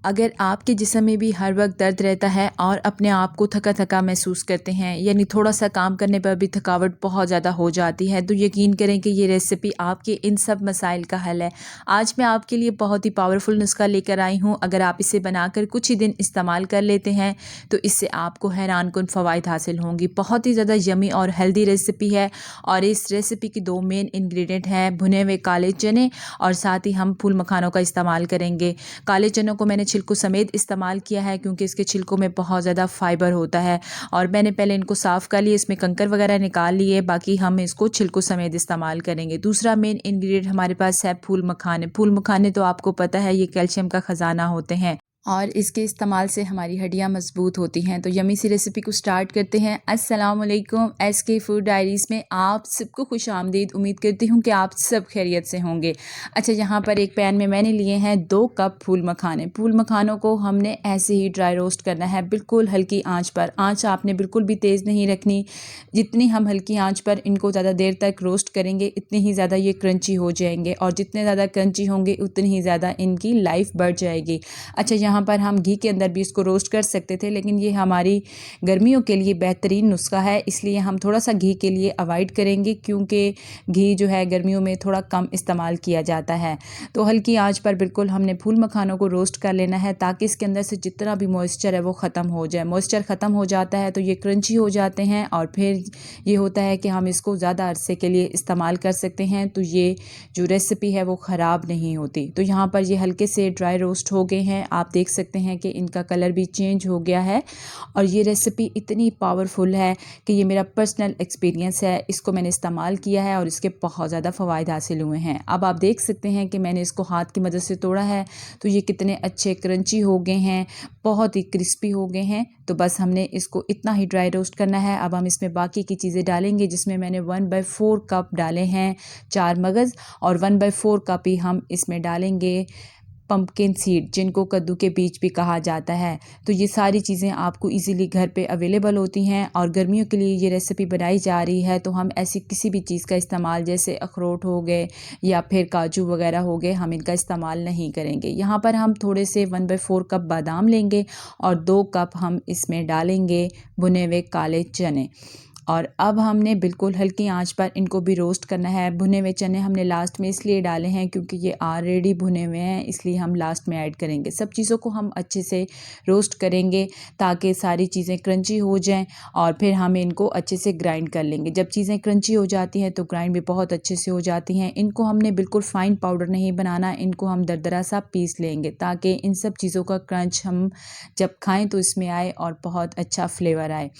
अगर आपके जिस्म में भी हर वक्त दर्द रहता है और अपने आप को थका थका महसूस करते हैं, यानी थोड़ा सा काम करने पर भी थकावट बहुत ज़्यादा हो जाती है, तो यकीन करें कि ये रेसिपी आपके इन सब मसाइल का हल है। आज मैं आपके लिए बहुत ही पावरफुल नुस्खा लेकर आई हूँ। अगर आप इसे बनाकर कुछ ही दिन इस्तेमाल कर लेते हैं तो इससे आपको हैरानकुन फ़वाइद हासिल होंगी। बहुत ही ज़्यादा यमी और हेल्दी रेसिपी है और इस रेसिपी की दो मेन इंग्रेडिएंट हैं भुने हुए काले चने और साथ ही हम फूल मखानों का इस्तेमाल करेंगे। काले चनों को मैंने छिलकों समेत इस्तेमाल किया है क्योंकि इसके छिलकों में बहुत ज़्यादा फाइबर होता है और मैंने पहले इनको साफ़ कर लिए, इसमें कंकर वगैरह निकाल लिए, बाकी हम इसको छिलकों समेत इस्तेमाल करेंगे। दूसरा मेन इंग्रेडिएंट हमारे पास है फूल मखाने। फूल मखाने तो आपको पता है ये कैल्शियम का ख़जाना होते हैं और इसके इस्तेमाल से हमारी हड्डियां मजबूत होती हैं। तो यमी सी रेसिपी को स्टार्ट करते हैं। अस्सलाम वालेकुम, एसके फूड डायरीज़ में आप सबको खुश आमदीद। उम्मीद करती हूँ कि आप सब खैरियत से होंगे। अच्छा, यहाँ पर एक पैन में मैंने लिए हैं 2 कप फूल मखाने। फूल मखानों को हमने ऐसे ही ड्राई रोस्ट करना है, बिल्कुल हल्की आँच पर। आँच आपने बिल्कुल भी तेज़ नहीं रखनी। जितनी हम हल्की आँच पर इनको ज़्यादा देर तक रोस्ट करेंगे इतनी ही ज़्यादा ये क्रंची हो जाएंगे और जितने ज़्यादा क्रंची होंगे उतनी ही ज़्यादा इनकी लाइफ बढ़ जाएगी। अच्छा, यहाँ पर हम घी के अंदर भी इसको रोस्ट कर सकते थे, लेकिन ये हमारी गर्मियों के लिए बेहतरीन नुस्खा है, इसलिए हम थोड़ा सा घी के लिए अवॉइड करेंगे क्योंकि घी जो है गर्मियों में थोड़ा कम इस्तेमाल किया जाता है। तो हल्की आंच पर बिल्कुल हमने फूल मखानों को रोस्ट कर लेना है ताकि इसके अंदर से जितना भी मॉइस्चर है वो ख़त्म हो जाए। मॉइस्चर ख़त्म हो जाता है तो ये क्रंची हो जाते हैं और फिर ये होता है कि हम इसको ज़्यादा अरसे के लिए इस्तेमाल कर सकते हैं, तो ये जो रेसिपी है वो ख़राब नहीं होती। तो यहाँ पर ये हल्के से ड्राई रोस्ट हो गए हैं, आप देख सकते हैं कि इनका कलर भी चेंज हो गया है और ये रेसिपी इतनी पावरफुल है कि ये मेरा पर्सनल एक्सपीरियंस है, इसको मैंने इस्तेमाल किया है और इसके बहुत ज़्यादा फ़वाइद हासिल हुए हैं। अब आप देख सकते हैं कि मैंने इसको हाथ की मदद से तोड़ा है तो ये कितने अच्छे क्रंची हो गए हैं, बहुत ही क्रिस्पी हो गए हैं। तो बस हमने इसको इतना ही ड्राई रोस्ट करना है। अब हम इसमें बाकी की चीज़ें डालेंगे, जिसमें मैंने 1/4 कप डाले हैं 4 मगज़ और 1/4 कप ही हम इसमें डालेंगे पम्पकिन सीड, जिनको कद्दू के बीज भी कहा जाता है। तो ये सारी चीज़ें आपको इजीली घर पे अवेलेबल होती हैं और गर्मियों के लिए ये रेसिपी बनाई जा रही है, तो हम ऐसी किसी भी चीज़ का इस्तेमाल जैसे अखरोट हो गए या फिर काजू वगैरह हो गए, हम इनका इस्तेमाल नहीं करेंगे। यहाँ पर हम थोड़े से 1/4 कप बादाम लेंगे और 2 कप हम इसमें डालेंगे भुने हुए काले चने और अब हमने बिल्कुल हल्की आंच पर इनको भी रोस्ट करना है। भुने हुए चने हमने लास्ट में इसलिए डाले हैं क्योंकि ये ऑलरेडी भुने हुए हैं, इसलिए हम लास्ट में ऐड करेंगे। सब चीज़ों को हम अच्छे से रोस्ट करेंगे ताकि सारी चीज़ें क्रंची हो जाएं और फिर हम इनको अच्छे से ग्राइंड कर लेंगे। जब चीज़ें क्रंची हो जाती हैं तो ग्राइंड भी बहुत अच्छे से हो जाती हैं। इनको हमने बिल्कुल फ़ाइन पाउडर नहीं बनाना, इनको हम दरदरा सा पीस लेंगे ताकि इन सब चीज़ों का क्रंच हम जब खाएँ तो इसमें आए और बहुत अच्छा फ्लेवर आए।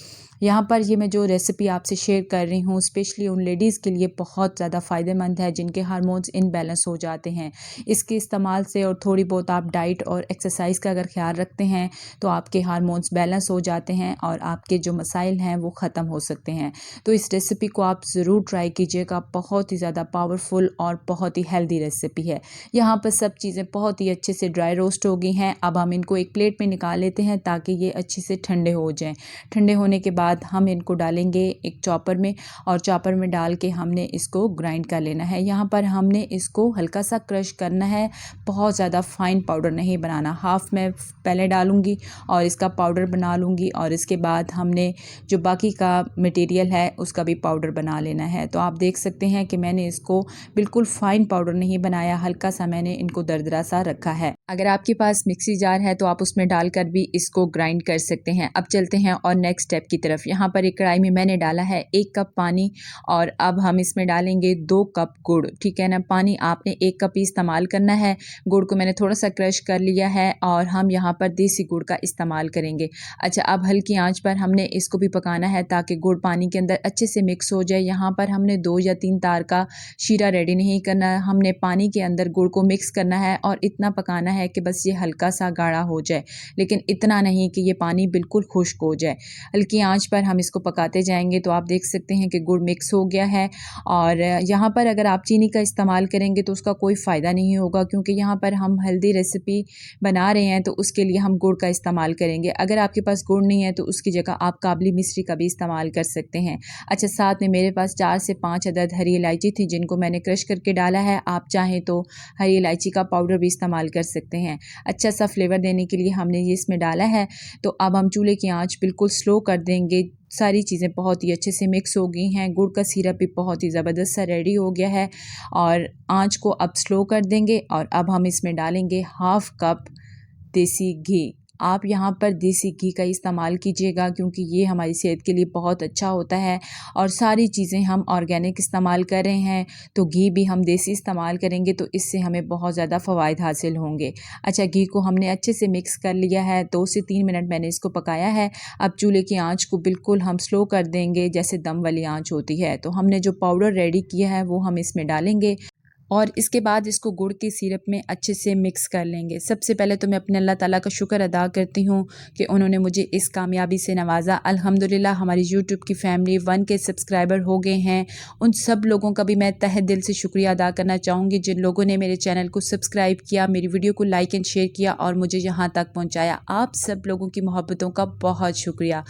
यहाँ पर ये मैं जो रेसिपी आपसे शेयर कर रही हूँ स्पेशली उन लेडीज़ के लिए बहुत ज़्यादा फ़ायदेमंद है जिनके हार्मोन्स इनबैलेंस हो जाते हैं। इसके इस्तेमाल से और थोड़ी बहुत आप डाइट और एक्सरसाइज का अगर ख्याल रखते हैं तो आपके हार्मोन्स बैलेंस हो जाते हैं और आपके जो मसाइल हैं वो ख़त्म हो सकते हैं। तो इस रेसिपी को आप ज़रूर ट्राई कीजिएगा, बहुत ही ज़्यादा पावरफुल और बहुत ही हेल्दी रेसिपी है। यहाँ पर सब चीज़ें बहुत ही अच्छे से ड्राई रोस्ट हो गई हैं। अब हम इनको एक प्लेट में निकाल लेते हैं ताकि ये अच्छे से ठंडे हो जाएँ। ठंडे होने के बाद हम इनको डालेंगे एक चॉपर में और चॉपर में डाल के हमने इसको ग्राइंड कर लेना है। यहाँ पर हमने इसको हल्का सा क्रश करना है, बहुत ज़्यादा फाइन पाउडर नहीं बनाना। हाफ मैं पहले डालूंगी और इसका पाउडर बना लूँगी और इसके बाद हमने जो बाकी का मटेरियल है उसका भी पाउडर बना लेना है। तो आप देख सकते हैं कि मैंने इसको बिल्कुल फाइन पाउडर नहीं बनाया, हल्का सा मैंने इनको दरदरा सा रखा है। अगर आपके पास मिक्सी जार है तो आप उसमें डालकर भी इसको ग्राइंड कर सकते हैं। अब चलते हैं और नेक्स्ट स्टेप की तरफ। यहाँ पर एक कढ़ाई में मैंने डाला है 1 कप पानी और अब हम इसमें डालेंगे 2 कप गुड़, ठीक है ना। पानी आपने 1 कप ही इस्तेमाल करना है। गुड़ को मैंने थोड़ा सा क्रश कर लिया है और हम यहाँ पर देसी गुड़ का इस्तेमाल करेंगे। अच्छा, अब हल्की आंच पर हमने इसको भी पकाना है ताकि गुड़ पानी के अंदर अच्छे से मिक्स हो जाए। यहाँ पर हमने 2 या 3 तार का शीरा रेडी नहीं करना, हमने पानी के अंदर गुड़ को मिक्स करना है और इतना पकाना है कि बस ये हल्का सा गाढ़ा हो जाए, लेकिन इतना नहीं कि ये पानी बिल्कुल खुश्क हो जाए। हल्की आंच पर हम इसको पकाते जाएंगे। तो आप देख सकते हैं कि गुड़ मिक्स हो गया है और यहाँ पर अगर आप चीनी का इस्तेमाल करेंगे तो उसका कोई फ़ायदा नहीं होगा क्योंकि यहाँ पर हम हेल्दी रेसिपी बना रहे हैं, तो उसके लिए हम गुड़ का इस्तेमाल करेंगे। अगर आपके पास गुड़ नहीं है तो उसकी जगह आप काबली मिश्री का भी इस्तेमाल कर सकते हैं। अच्छा, साथ में मेरे पास 4 से 5 अदद हरी इलायची थी जिनको मैंने क्रश करके डाला है। आप चाहें तो हरी इलायची का पाउडर भी इस्तेमाल कर सकते हैं। अच्छा सा फ्लेवर देने के लिए हमने ये इसमें डाला है। तो अब हम चूल्हे की आंच बिल्कुल स्लो कर देंगे। सारी चीज़ें बहुत ही अच्छे से मिक्स हो गई हैं। गुड़ का सिरप भी बहुत ही ज़बरदस्त सा रेडी हो गया है और आंच को अब स्लो कर देंगे और अब हम इसमें डालेंगे हाफ़ कप देसी घी। आप यहाँ पर देसी घी का इस्तेमाल कीजिएगा क्योंकि ये हमारी सेहत के लिए बहुत अच्छा होता है और सारी चीज़ें हम ऑर्गेनिक इस्तेमाल कर रहे हैं, तो घी भी हम देसी इस्तेमाल करेंगे तो इससे हमें बहुत ज़्यादा फ़वाइद हासिल होंगे। अच्छा, घी को हमने अच्छे से मिक्स कर लिया है। 2 से 3 मिनट मैंने इसको पकाया है। अब चूल्हे की आँच को बिल्कुल हम स्लो कर देंगे, जैसे दम वाली आँच होती है। तो हमने जो पाउडर रेडी किया है वो हम इसमें डालेंगे और इसके बाद इसको गुड़ के सिरप में अच्छे से मिक्स कर लेंगे। सबसे पहले तो मैं अपने अल्लाह ताला का शुक्र अदा करती हूँ कि उन्होंने मुझे इस कामयाबी से नवाजा। अल्हम्दुलिल्लाह हमारी यूट्यूब की फैमिली 1 के सब्सक्राइबर हो गए हैं। उन सब लोगों का भी मैं तहे दिल से शुक्रिया अदा करना चाहूँगी जिन लोगों ने मेरे चैनल को सब्सक्राइब किया, मेरी वीडियो को लाइक एंड शेयर किया और मुझे यहाँ तक पहुँचाया। आप सब लोगों की मोहब्बतों का बहुत शुक्रिया।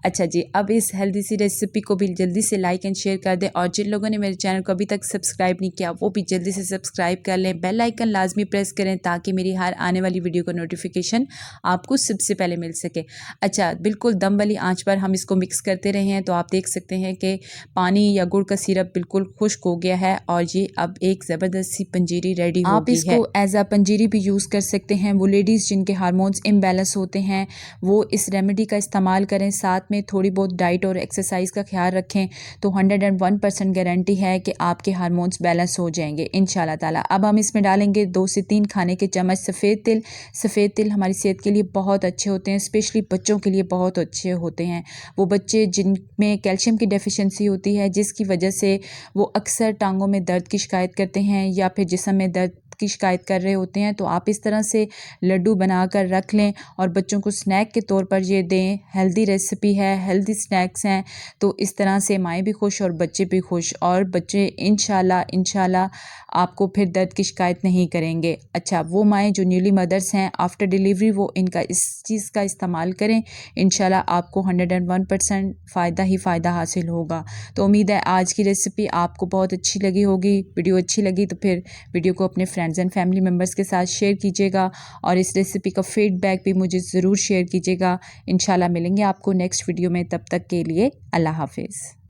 अच्छा जी, अब इस हेल्दी सी रेसिपी को भी जल्दी से लाइक एंड शेयर कर दें और जिन लोगों ने मेरे चैनल को अभी तक सब्सक्राइब नहीं किया वो भी जल्दी से सब्सक्राइब कर लें। बेल आइकन लाजमी प्रेस करें ताकि मेरी हर आने वाली वीडियो का नोटिफिकेशन आपको सबसे पहले मिल सके। अच्छा, बिल्कुल दम वाली आंच पर हम इसको मिक्स करते रहे हैं तो आप देख सकते हैं कि पानी या गुड़ का सिरप बिल्कुल खुश्क हो गया है और ये अब एक ज़बरदस्त सी पंजीरी रेडी हो गई है। आप इसको एज अ पंजीरी भी यूज़ कर सकते हैं। वो लेडीज़ जिनके हार्मोन्स इम्बैलेंस होते हैं वो इस रेमेडी का इस्तेमाल करें, साथ में थोड़ी बहुत डाइट और एक्सरसाइज का ख्याल रखें तो 101% गारंटी है कि आपके हार्मोन्स बैलेंस हो जाएंगे इंशाल्लाह ताला। अब हम इसमें डालेंगे 2 से 3 खाने के चम्मच सफ़ेद तिल। सफ़ेद तिल हमारी सेहत के लिए बहुत अच्छे होते हैं, स्पेशली बच्चों के लिए बहुत अच्छे होते हैं। वो बच्चे जिनमें कैल्शियम की डेफिशिएंसी होती है जिसकी वजह से वो अक्सर टांगों में दर्द की शिकायत करते हैं या फिर जिस्म में दर्द की शिकायत कर रहे होते हैं, तो आप इस तरह से लड्डू बनाकर रख लें और बच्चों को स्नैक के तौर पर ये दें। हेल्दी रेसिपी है, हेल्दी स्नैक्स हैं, तो इस तरह से माएँ भी खुश और बच्चे भी खुश और बच्चे इंशाल्लाह आपको फिर दर्द की शिकायत नहीं करेंगे। अच्छा, वो माएँ जो न्यूली मदर्स हैं आफ्टर डिलीवरी वो इनका इस चीज़ का इस्तेमाल करें, इंशाल्लाह आपको 101% फ़ायदा ही फ़ायदा हासिल होगा। तो उम्मीद है आज की रेसिपी आपको बहुत अच्छी लगी होगी। वीडियो अच्छी लगी तो फिर वीडियो को अपने फ्रेंड्स एंड फैमिली मेम्बर्स के साथ शेयर कीजिएगा और इस रेसिपी का फीडबैक भी मुझे ज़रूर शेयर कीजिएगा। इंशाल्लाह मिलेंगे आपको नेक्स्ट वीडियो में, तब तक के लिए अल्लाह हाफ़िज़।